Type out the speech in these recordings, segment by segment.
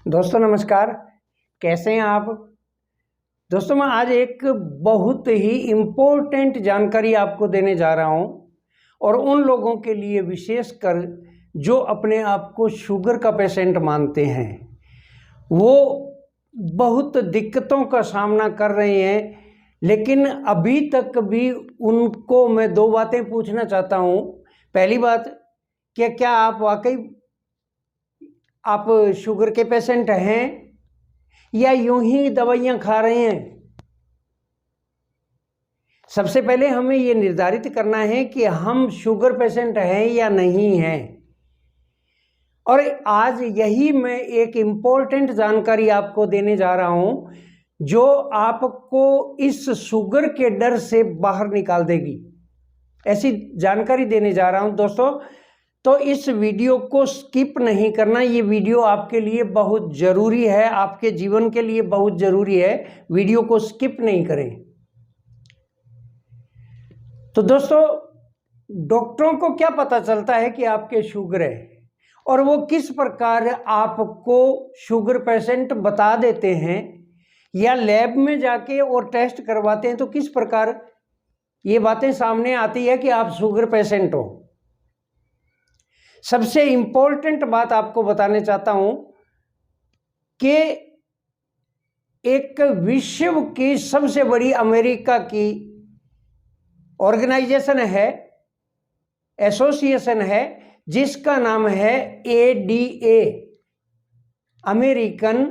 दोस्तों नमस्कार। कैसे हैं आप? दोस्तों मैं आज एक बहुत ही इम्पोर्टेंट जानकारी आपको देने जा रहा हूं और उन लोगों के लिए विशेषकर जो अपने आप को शुगर का पेशेंट मानते हैं, वो बहुत दिक्कतों का सामना कर रहे हैं। लेकिन अभी तक भी उनको मैं दो बातें पूछना चाहता हूं। पहली बात, क्या आप वाकई आप शुगर के पेशेंट हैं या यूं ही दवाइयां खा रहे हैं? सबसे पहले हमें यह निर्धारित करना है कि हम शुगर पेशेंट हैं या नहीं हैं। और आज यही मैं एक इम्पोर्टेंट जानकारी आपको देने जा रहा हूं जो आपको इस शुगर के डर से बाहर निकाल देगी। ऐसी जानकारी देने जा रहा हूं दोस्तों, तो इस वीडियो को स्किप नहीं करना। ये वीडियो आपके लिए बहुत ज़रूरी है, आपके जीवन के लिए बहुत ज़रूरी है। वीडियो को स्किप नहीं करें। तो दोस्तों, डॉक्टरों को क्या पता चलता है कि आपके शुगर है और वो किस प्रकार आपको शुगर पेशेंट बता देते हैं या लैब में जाके और टेस्ट करवाते हैं तो किस प्रकार ये बातें सामने आती है कि आप शुगर पेशेंट हो। सबसे इंपॉर्टेंट बात आपको बताने चाहता हूं कि एक विश्व की सबसे बड़ी अमेरिका की ऑर्गेनाइजेशन है, एसोसिएशन है, जिसका नाम है ADA, अमेरिकन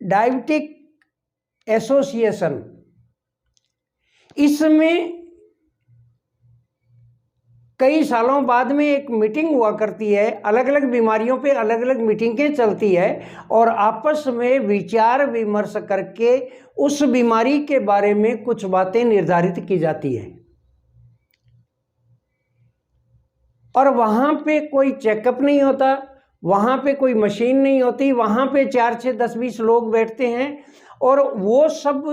डायबिटिक एसोसिएशन। इसमें कई सालों बाद में एक मीटिंग हुआ करती है, अलग अलग बीमारियों पे अलग अलग मीटिंगें चलती है और आपस में विचार विमर्श करके उस बीमारी के बारे में कुछ बातें निर्धारित की जाती है। और वहाँ पे कोई चेकअप नहीं होता, वहाँ पे कोई मशीन नहीं होती, वहाँ पे 4, 6, 10, 20 लोग बैठते हैं और वो सब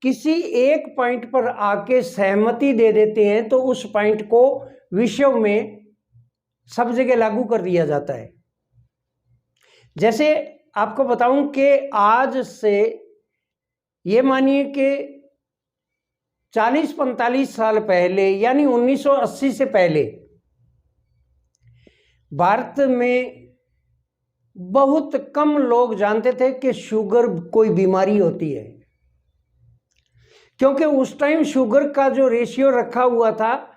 किसी एक पॉइंट पर आके सहमति दे देते हैं तो उस पॉइंट को विश्व में सब जगह लागू कर दिया जाता है। जैसे आपको बताऊं कि आज से ये मानिए कि 40-45 साल पहले यानी 1980 से पहले भारत में बहुत कम लोग जानते थे कि शुगर कोई बीमारी होती है, क्योंकि उस टाइम शुगर का जो रेशियो रखा हुआ था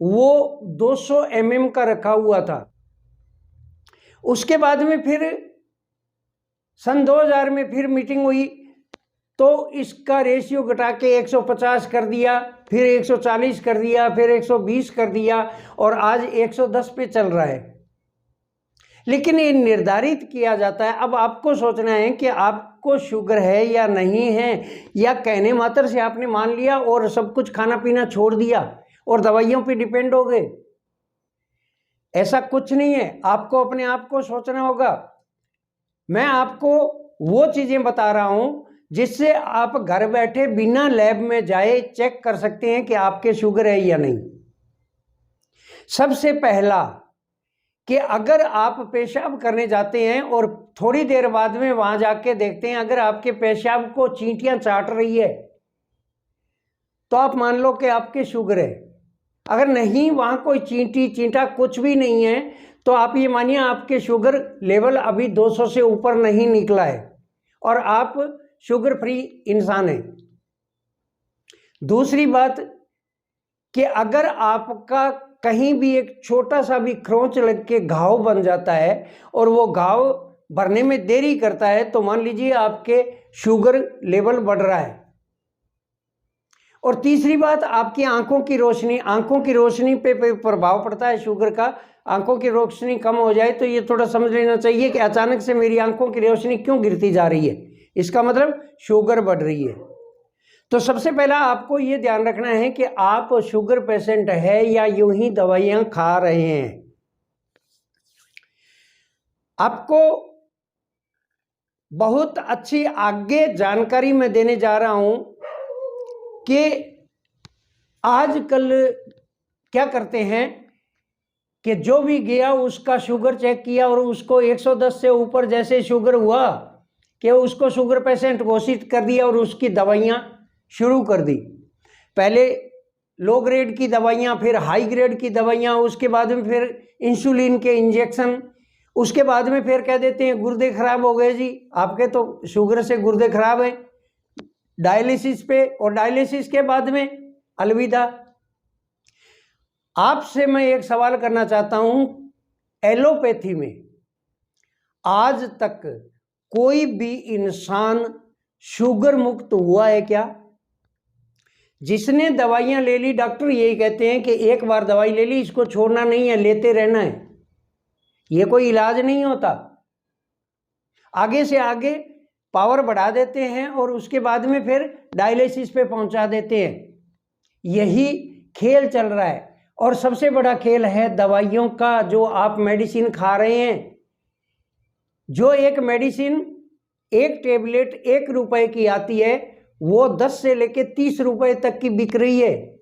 वो 200 mm का रखा हुआ था। उसके बाद में फिर सन 2000 में फिर मीटिंग हुई तो इसका रेशियो घटा के 150 कर दिया, फिर 140 कर दिया, फिर 120 कर दिया और आज 110 पे चल रहा है। लेकिन ये निर्धारित किया जाता है, अब आपको सोचना है कि आपको शुगर है या नहीं है, या कहने मात्र से आपने मान लिया और सब कुछ खाना पीना छोड़ दिया और दवाइयों पे डिपेंड हो गए। ऐसा कुछ नहीं है, आपको अपने आप को सोचना होगा। मैं आपको वो चीजें बता रहा हूं जिससे आप घर बैठे बिना लैब में जाए चेक कर सकते हैं कि आपके शुगर है या नहीं। सबसे पहला कि अगर आप पेशाब करने जाते हैं और थोड़ी देर बाद में वहां जाके देखते हैं अगर आपके पेशाब को चींटियां चाट रही है तो आप मान लो कि आपके शुगर है। अगर नहीं, वहां कोई चींटा कुछ भी नहीं है तो आप ये मानिए आपके शुगर लेवल अभी 200 से ऊपर नहीं निकला है और आप शुगर फ्री इंसान हैं। दूसरी बात कि अगर आपका कहीं भी एक छोटा सा भी खरोंच लग के घाव बन जाता है और वो घाव भरने में देरी करता है तो मान लीजिए आपके शुगर लेवल बढ़ रहा है। और तीसरी बात, आपकी आंखों की रोशनी पे प्रभाव पड़ता है शुगर का। आंखों की रोशनी कम हो जाए तो ये थोड़ा समझ लेना चाहिए कि अचानक से मेरी आंखों की रोशनी क्यों गिरती जा रही है, इसका मतलब शुगर बढ़ रही है। तो सबसे पहला आपको ये ध्यान रखना है कि आप शुगर पेशेंट है या यूं ही दवाइयां खा रहे हैं। आपको बहुत अच्छी आगे जानकारी मैं देने जा रहा हूं कि आजकल क्या करते हैं कि जो भी गया उसका शुगर चेक किया और उसको 110 से ऊपर जैसे शुगर हुआ कि उसको शुगर पेशेंट घोषित कर दिया और उसकी दवाइयाँ शुरू कर दी। पहले लो ग्रेड की दवाइयाँ, फिर हाई ग्रेड की दवाइयाँ, उसके बाद में फिर इंसुलिन के इंजेक्शन, उसके बाद में फिर कह देते हैं गुर्दे खराब हो गए जी आपके, तो शुगर से गुर्दे खराब है, डायलिसिस पे, और डायलिसिस के बाद में अलविदा। आपसे मैं एक सवाल करना चाहता हूं, एलोपैथी में आज तक कोई भी इंसान शुगर मुक्त हुआ है क्या? जिसने दवाइयां ले ली, डॉक्टर यही कहते हैं कि एक बार दवाई ले ली, इसको छोड़ना नहीं है, लेते रहना है, ये कोई इलाज नहीं होता। आगे से आगे पावर बढ़ा देते हैं और उसके बाद में फिर डायलिसिस पे पहुंचा देते हैं। यही खेल चल रहा है। और सबसे बड़ा खेल है दवाइयों का। जो आप मेडिसिन खा रहे हैं, जो एक मेडिसिन एक टेबलेट 1 रुपए की आती है, वो 10 से लेके 30 रुपए तक की बिक रही है।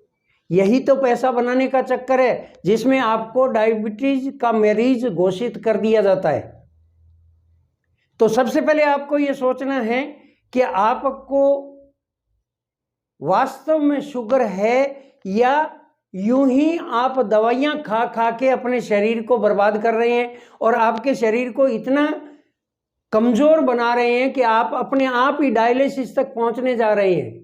यही तो पैसा बनाने का चक्कर है, जिसमें आपको डायबिटीज का मरीज घोषित कर दिया जाता है। तो सबसे पहले आपको ये सोचना है कि आपको वास्तव में शुगर है या यूं ही आप दवाइयां खा खा के अपने शरीर को बर्बाद कर रहे हैं और आपके शरीर को इतना कमजोर बना रहे हैं कि आप अपने आप ही डायलिसिस तक पहुंचने जा रहे हैं।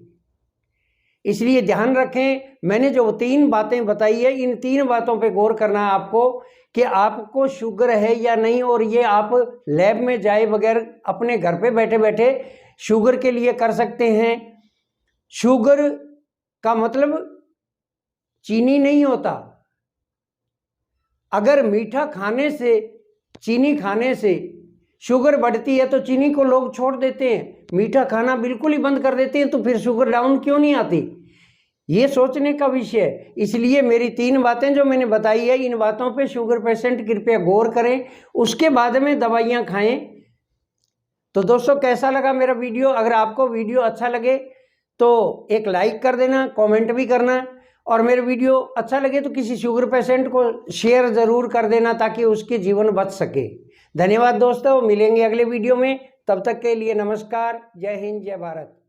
इसलिए ध्यान रखें, मैंने जो 3 बातें बताई है, इन 3 बातों पे गौर करना है आपको कि आपको शुगर है या नहीं। और ये आप लैब में जाए बगैर अपने घर पे बैठे बैठे शुगर के लिए कर सकते हैं। शुगर का मतलब चीनी नहीं होता। अगर मीठा खाने से, चीनी खाने से शुगर बढ़ती है तो चीनी को लोग छोड़ देते हैं, मीठा खाना बिल्कुल ही बंद कर देते हैं, तो फिर शुगर डाउन क्यों नहीं आती? ये सोचने का विषय है। इसलिए मेरी 3 बातें जो मैंने बताई है, इन बातों पे शुगर पेशेंट कृपया गौर करें, उसके बाद में दवाइयाँ खाएं। तो दोस्तों, कैसा लगा मेरा वीडियो? अगर आपको वीडियो अच्छा लगे तो एक लाइक कर देना, कमेंट भी करना, और मेरे वीडियो अच्छा लगे तो किसी शुगर पेशेंट को शेयर ज़रूर कर देना ताकि उसके जीवन बच सके। धन्यवाद दोस्तों, मिलेंगे अगले वीडियो में। तब तक के लिए नमस्कार। जय हिंद, जय भारत।